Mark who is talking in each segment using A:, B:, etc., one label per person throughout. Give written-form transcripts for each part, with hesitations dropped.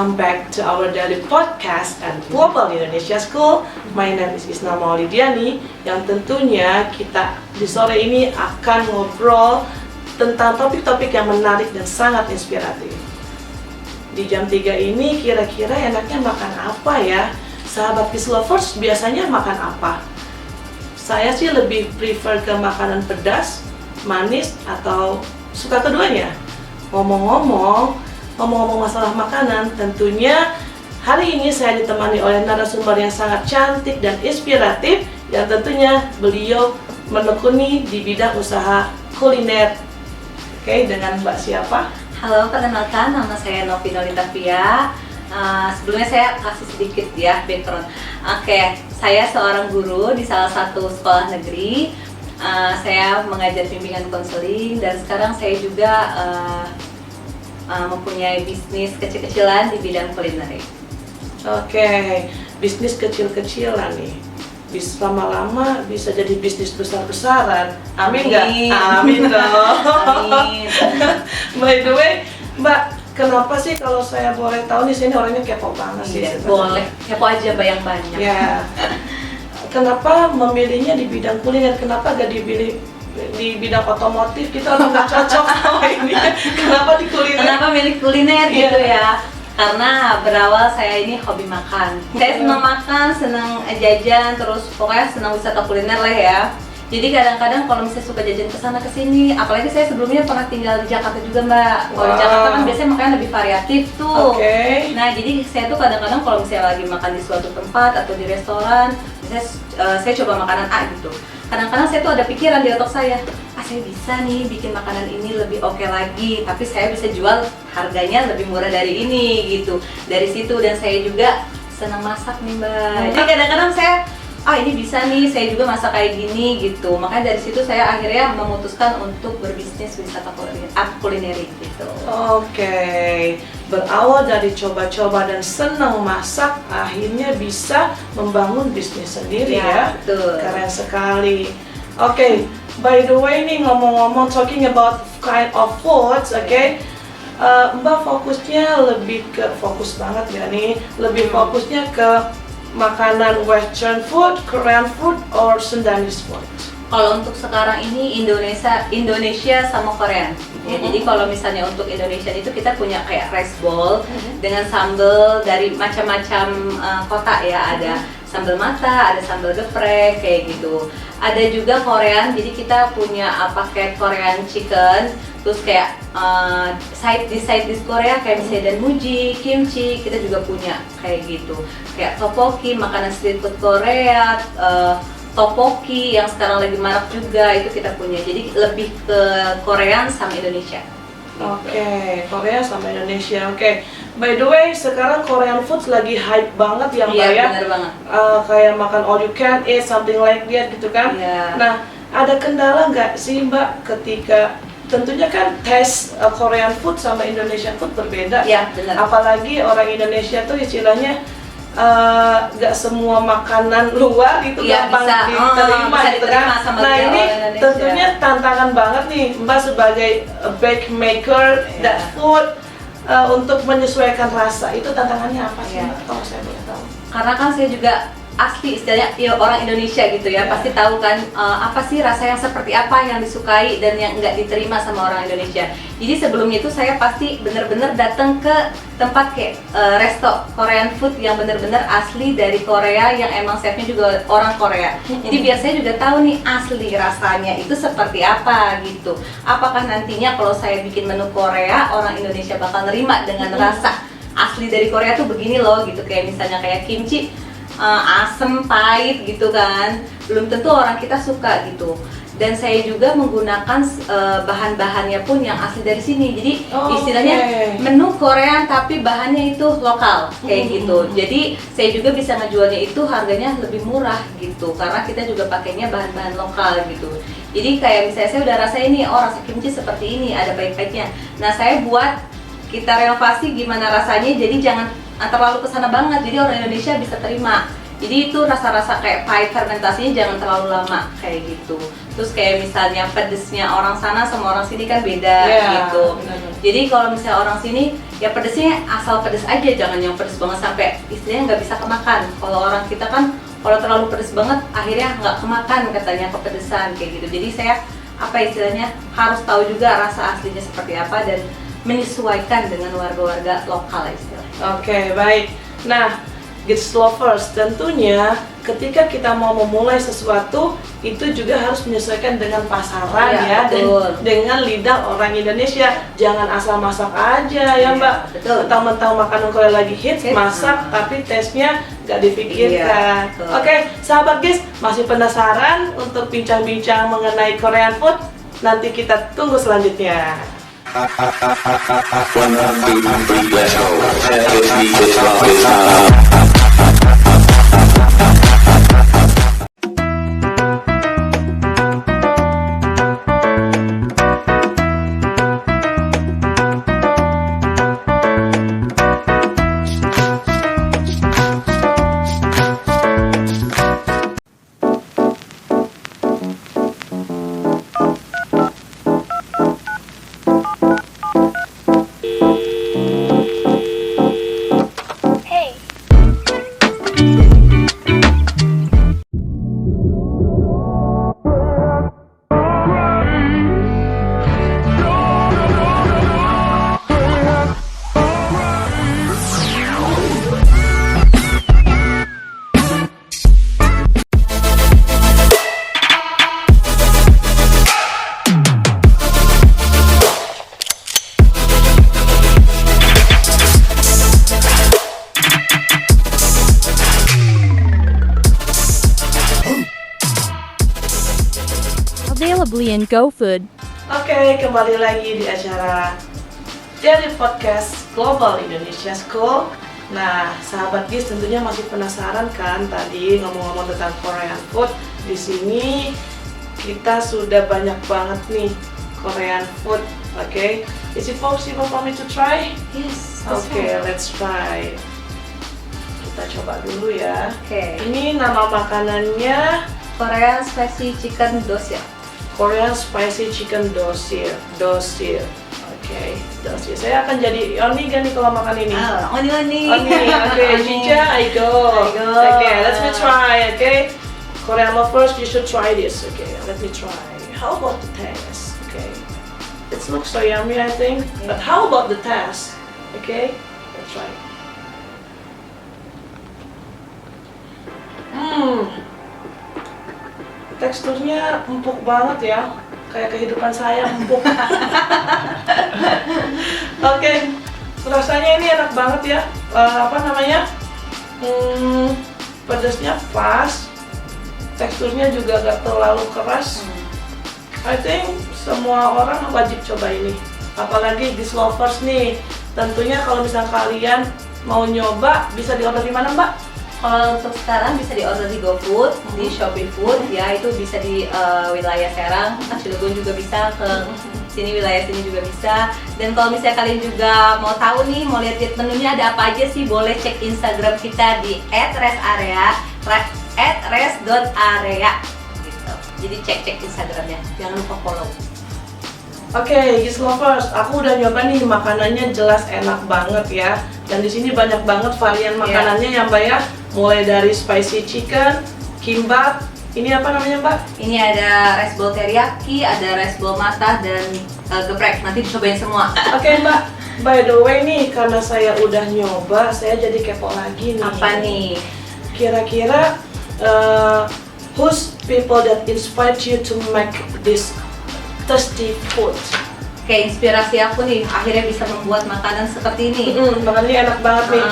A: welcome back to our daily podcast at Global Indonesia School. My name is Isna Maulidiani, yang tentunya kita di sore ini akan ngobrol tentang topik-topik yang menarik dan sangat inspiratif. Di jam 3 ini kira-kira enaknya makan apa ya? Sahabat Kids Lovers biasanya makan apa? Saya sih lebih prefer ke makanan pedas, manis, atau suka keduanya. Ngomong-ngomong masalah makanan, tentunya hari ini saya ditemani oleh narasumber yang sangat cantik dan inspiratif, yang tentunya beliau menekuni di bidang usaha kuliner. Oke, dengan Mbak siapa?
B: Halo, perkenalkan nama saya Novi Nolita Pia. Sebelumnya saya kasih sedikit ya background. Oke, saya seorang guru di salah satu sekolah negeri. Saya mengajar bimbingan konseling dan sekarang saya juga mempunyai bisnis kecil-kecilan di bidang kuliner.
A: Oke, bisnis kecil-kecilan nih. Bisa lama-lama bisa jadi bisnis besar-besaran. Amin nggak? Amin dong.
B: Amin.
A: By the way, Mbak, kenapa sih kalau saya boleh tahu nih, sini orangnya kepo banget sih.
B: Iya, boleh, kepo aja yang banyak.
A: Ya. Kenapa memilihnya di bidang kuliner? Kenapa gak dipilih di bidang otomotif? Kita orang nggak cocok sama ini. Kenapa di kuliner?
B: Kenapa milih kuliner gitu ya? Karena berawal saya ini hobi makan. Saya senang makan, senang jajan, terus pokoknya senang wisata kuliner lah ya. Jadi kadang-kadang kalau misalnya suka jajan kesana kesini, apalagi saya sebelumnya pernah tinggal di Jakarta juga Mbak. Kalau di Jakarta kan biasanya makannya lebih variatif tuh. Nah jadi saya tuh kadang-kadang kalau misalnya lagi makan di suatu tempat atau di restoran, misalnya saya coba makanan A gitu. Kadang-kadang saya tuh ada pikiran di otak saya bisa nih bikin makanan ini lebih oke lagi, tapi saya bisa jual harganya lebih murah dari ini gitu. Dari situ, dan saya juga senang masak nih Mbak. Jadi kadang-kadang saya ini bisa nih, saya juga masak kayak gini gitu. Makanya dari situ saya akhirnya memutuskan untuk berbisnis wisata kulineri gitu.
A: Oke, berawal dari coba-coba dan senang masak, akhirnya bisa membangun bisnis sendiri ya.
B: Betul.
A: Keren sekali. Oke, by the way nih, ngomong-ngomong talking about kind of foods, Mbak fokusnya fokus banget ya nih, lebih fokusnya ke makanan Western food, Korean food, or Sundanese food?
B: Kalau untuk sekarang ini Indonesia sama Korea. Ya, jadi kalau misalnya untuk Indonesia itu kita punya kayak rice bowl dengan sambal dari macam-macam kota ya, ada sambal mata, ada sambal geprek kayak gitu. Ada juga Korean, jadi kita punya kayak Korean chicken, terus kayak side dish Korea kayak misalnya danmuji, kimchi, kita juga punya kayak gitu. Kayak tteokbokki, makanan street food Korea, tteokbokki yang sekarang lagi marak juga, itu kita punya. Jadi lebih ke Korean sama Indonesia.
A: Oke, Korea sama Indonesia. Oke. By the way, sekarang Korean food lagi hype banget ya Mbak ya.
B: Iya, benar banget.
A: Kayak makan all you can eat, something like that gitu kan.
B: Iya.
A: Nah, ada kendala nggak sih Mbak ketika, tentunya kan taste Korean food sama Indonesian food berbeda.
B: Iya, benar.
A: Apalagi orang Indonesia tuh istilahnya nggak semua makanan luar itu gampang diterima gitu kan. Nah ini tentunya tantangan banget nih Mbak sebagai bake maker that food, untuk menyesuaikan rasa itu tantangannya apa sih Mbak? Kalau saya boleh tahu.
B: Karena kan saya juga asli istilahnya ya, orang Indonesia gitu ya, pasti tahu kan apa sih rasa yang seperti apa yang disukai dan yang nggak diterima sama orang Indonesia. Jadi sebelumnya itu saya pasti bener-bener datang ke tempat kayak resto Korean food yang bener-bener asli dari Korea, yang emang chefnya juga orang Korea. Jadi biar saya juga tahu nih asli rasanya itu seperti apa gitu. Apakah nantinya kalau saya bikin menu Korea, orang Indonesia bakal nerima dengan rasa asli dari Korea tuh begini loh gitu. Kayak misalnya kayak kimchi, asem, pahit gitu kan, belum tentu orang kita suka gitu. Dan saya juga menggunakan bahan-bahannya pun yang asli dari sini. Jadi istilahnya menu Korea tapi bahannya itu lokal kayak gitu. Jadi saya juga bisa ngejualnya itu harganya lebih murah gitu, karena kita juga pakainya bahan-bahan lokal gitu. Jadi kayak misalnya saya udah rasain nih, rasa kimchi seperti ini, ada pahit-pahitnya. Nah saya buat, kita renovasi gimana rasanya, jadi jangan terlalu kesana banget, jadi orang Indonesia bisa terima. Jadi itu rasa-rasa kayak pahit fermentasinya jangan terlalu lama kayak gitu. Terus kayak misalnya pedesnya orang sana sama orang sini kan beda gitu.
A: Benar.
B: Jadi kalau misalnya orang sini ya pedesnya asal pedes aja, jangan yang pedes banget sampai istilahnya nggak bisa kemakan. Kalau orang kita kan kalau terlalu pedes banget akhirnya nggak kemakan katanya, kepedesan kayak gitu. Jadi saya apa istilahnya harus tahu juga rasa aslinya seperti apa dan menyesuaikan dengan warga-warga lokal istilahnya.
A: Oke, baik. Nah, Geeks Lovers, tentunya ketika kita mau memulai sesuatu itu juga harus menyesuaikan dengan pasaran ya, dan
B: betul.
A: dengan lidah orang Indonesia. Jangan asal masak aja ya Mbak.
B: Betul.
A: Mentang-mentang makanan Korea lagi hits, masak tapi tesnya nggak dipikirkan.
B: Iya, betul.
A: Oke, sahabat Geeks, masih penasaran untuk bincang-bincang mengenai Korean food? Nanti kita tunggu selanjutnya.
C: 1, 2, 3, let's go. This beat is rock is hard.
D: Available in GoFood.
A: Oke, kembali lagi di acara dari podcast Global Indonesia School. Nah, sahabat Giz tentunya masih penasaran kan tadi ngomong-ngomong tentang Korean food. Di sini kita sudah banyak banget nih Korean food. Oke, is it possible for me to try?
B: Yes.
A: Oke, let's try. Kita coba dulu ya.
B: Oke.
A: Ini nama makanannya
B: Korean spicy chicken dosya.
A: Korean spicy chicken dosir. Oke, dosir. Saya akan jadi Oniga nih kalau makan ini.
B: Oni.
A: Oke, Cica, I go.
B: I go.
A: Okay, let me try. Okay, Korean lovers, you should try this. Okay, let me try. How about the taste? Okay, it looks so yummy, I think. But how about the taste? Okay, let's try. Teksturnya empuk banget ya, kayak kehidupan saya empuk. Oke, rasanya ini enak banget ya. Apa namanya? Pedasnya pas, teksturnya juga gak terlalu keras. I think semua orang wajib coba ini, apalagi Giz Lovers nih. Tentunya kalau misalnya kalian mau nyoba, bisa di order di mana Mbak?
B: Kalau untuk sekarang bisa di order di GoFood, di Shopee Food, ya itu bisa di wilayah Serang, Cilegon juga bisa, ke sini wilayah sini juga bisa. Dan kalau misalnya kalian juga mau tahu nih, mau lihat menunya ada apa aja sih, boleh cek Instagram kita di @restarea, @rest.area gitu. Jadi cek Instagramnya, jangan lupa follow.
A: Oke, Giz Lovers, aku udah nyoba nih, makanannya jelas enak banget ya. Dan di sini banyak banget varian makanannya ya Mbak ya. Mulai dari spicy chicken, kimbap, ini apa namanya Mbak?
B: Ini ada rice bowl teriyaki, ada rice bowl matah, dan geprek. Nanti dicobain semua.
A: Oke Mbak, by the way nih, karena saya udah nyoba, saya jadi kepo lagi nih.
B: Apa nih?
A: Kira-kira who's people that inspired you to make this tasty food?
B: Kayak inspirasi aku nih, akhirnya bisa membuat makanan seperti ini.
A: Makanannya enak banget nih.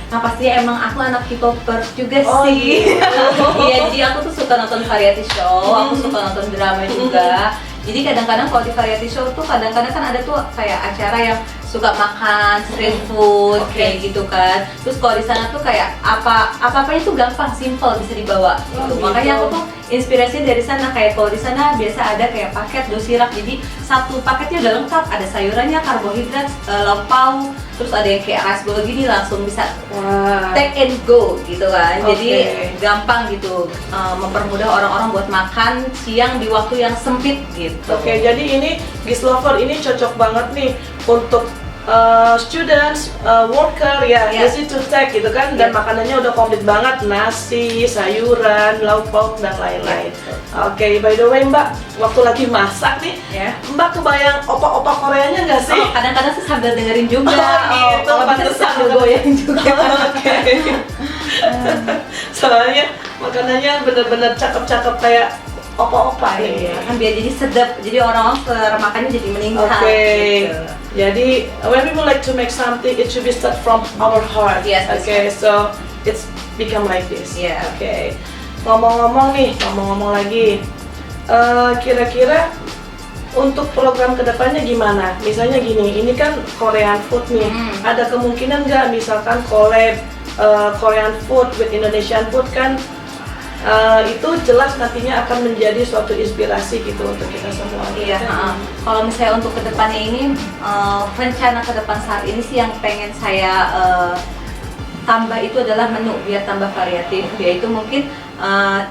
B: Nah pasti emang aku anak K-popers juga
A: Oh,
B: sih.
A: gitu.
B: Iya, jadi aku tuh suka nonton variety show, aku suka nonton drama juga. Jadi kadang-kadang kalau di variety show tuh kadang-kadang kan ada tuh kayak acara yang suka makan street food kayak gitu kan. Terus kalau di sana tuh kayak apa-apanya tuh gampang, simple, bisa dibawa gitu.
A: gitu.
B: Makanya aku tuh inspirasinya dari sana. Kayak kalau di sana biasa ada kayak paket dosirak. Jadi satu paketnya udah lengkap, ada sayurannya, karbohidrat, lauk pauk, terus ada yang kayak rice bowl gini langsung bisa
A: Wah.
B: take and go gitu kan. Jadi
A: Oke.
B: gampang gitu, mempermudah orang-orang buat makan siang di waktu yang sempit gitu.
A: Oke, jadi ini Giz Lover ini cocok banget nih untuk students, worker ya,
B: Iya.
A: easy to take gitu kan, dan
B: Iya.
A: makanannya udah komplit banget, nasi, sayuran, lauk pauk dan lain-lain.
B: Iya.
A: Oke, by the way Mbak, waktu lagi masak nih,
B: Ya.
A: Mbak kebayang opa-opa Koreanya nggak sih?
B: Oh, kadang-kadang sih sambil dengerin juga.
A: Oh, gitu,
B: kalau bisa
A: pantesan
B: sambil
A: banget.
B: goyang juga.
A: Oke. Soalnya makanannya bener-bener cakep-cakep kayak opa-opa nih.
B: Iya, kan biar jadi sedap, jadi orang-orang selera makannya jadi meningkat.
A: Oke,
B: Gitu.
A: jadi when we would like to make something, it should be start from our heart.
B: Yes, that's
A: Okay, so it's become like this.
B: Yeah.
A: Oke, ngomong-ngomong lagi, kira-kira untuk program kedepannya gimana? Misalnya gini, ini kan Korean food nih, ada kemungkinan nggak misalkan collab Korean food with Indonesian food kan? Itu jelas nantinya akan menjadi suatu inspirasi gitu untuk kita semua.
B: Iya, kalau misalnya untuk kedepannya ini, rencana ke depan saat ini sih yang pengen saya tambah itu adalah menu biar tambah variatif, yaitu mungkin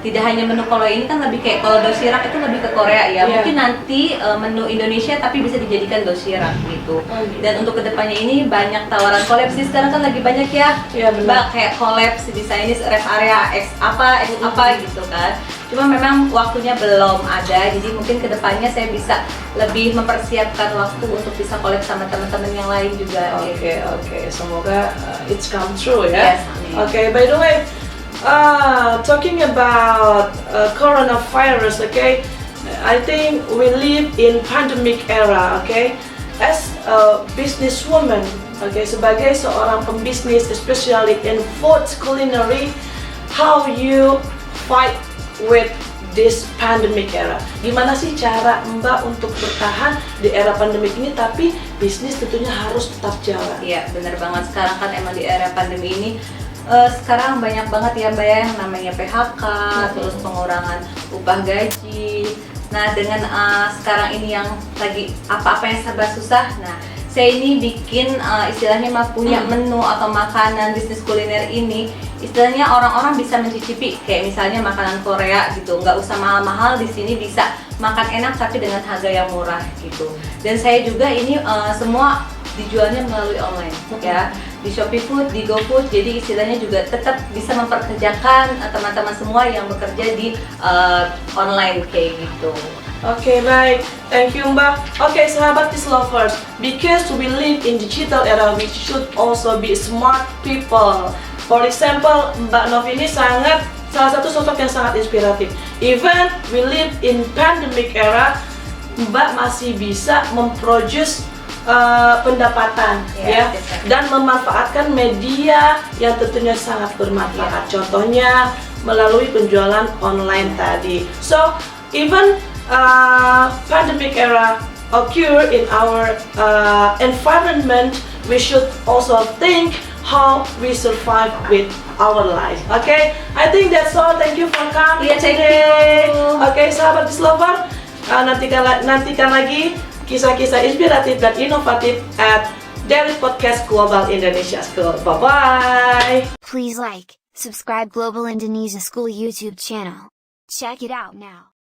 B: tidak hanya menu kalau ini kan lebih kayak kalau dosirak itu lebih ke Korea ya,
A: Iya.
B: mungkin nanti menu Indonesia tapi bisa dijadikan dosirak gitu.
A: gitu.
B: Dan untuk kedepannya ini banyak tawaran collab sih, sekarang kan lagi banyak ya,
A: Iya, benar.
B: Mbak, kayak collab si Chinese rest area X apa gitu kan. Cuma memang waktunya belum ada, jadi mungkin kedepannya saya bisa lebih mempersiapkan waktu untuk bisa collab sama teman-teman yang lain juga.
A: Oke, semoga it's come true ya.
B: Yes, amin.
A: Oke, by the way, talking about coronavirus, okay, I think we live in pandemic era, okay. As a businesswoman, okay, sebagai seorang pembisnis, especially in food culinary, how you fight with this pandemic era? Gimana sih cara Mbak untuk bertahan di era pandemik ini tapi bisnis tentunya harus tetap jalan?
B: Iya, bener banget. Sekarang kan emang di era pandemi ini sekarang banyak banget ya Mbak ya, yang namanya PHK, terus pengurangan upah gaji. Nah, dengan sekarang ini yang lagi apa-apa yang serba susah, nah saya ini bikin istilahnya mah punya menu atau makanan bisnis kuliner ini, istilahnya orang-orang bisa mencicipi kayak misalnya makanan Korea gitu, nggak usah mahal-mahal, di sini bisa makan enak tapi dengan harga yang murah gitu. Dan saya juga ini semua dijualnya melalui online ya, di Shopee Food, di GoFood, jadi istilahnya juga tetap bisa memperkerjakan teman-teman semua yang bekerja di online kayak gitu.
A: Oke, baik. Thank you Mbak. Oke, sahabat Giz Lovers, because we live in digital era, we should also be smart people. For example, Mbak Nov ini salah satu sosok yang sangat inspiratif. Even we live in pandemic era, Mbak masih bisa memproduce pendapatan ya, dan memanfaatkan media yang tentunya sangat bermanfaat. Contohnya melalui penjualan online tadi. So even pandemic era occur in our environment, we should also think how we survive with our life. Okay, I think that's all. Thank you for coming
B: Yeah, thank
A: today.
B: you.
A: Okay, sahabat Giz Lover, nantikan lagi kisah-kisah inspiratif dan inovatif at Daily Podcast Global Indonesia School. Bye bye.
E: Please like, subscribe Global Indonesia School YouTube channel. Check it out now.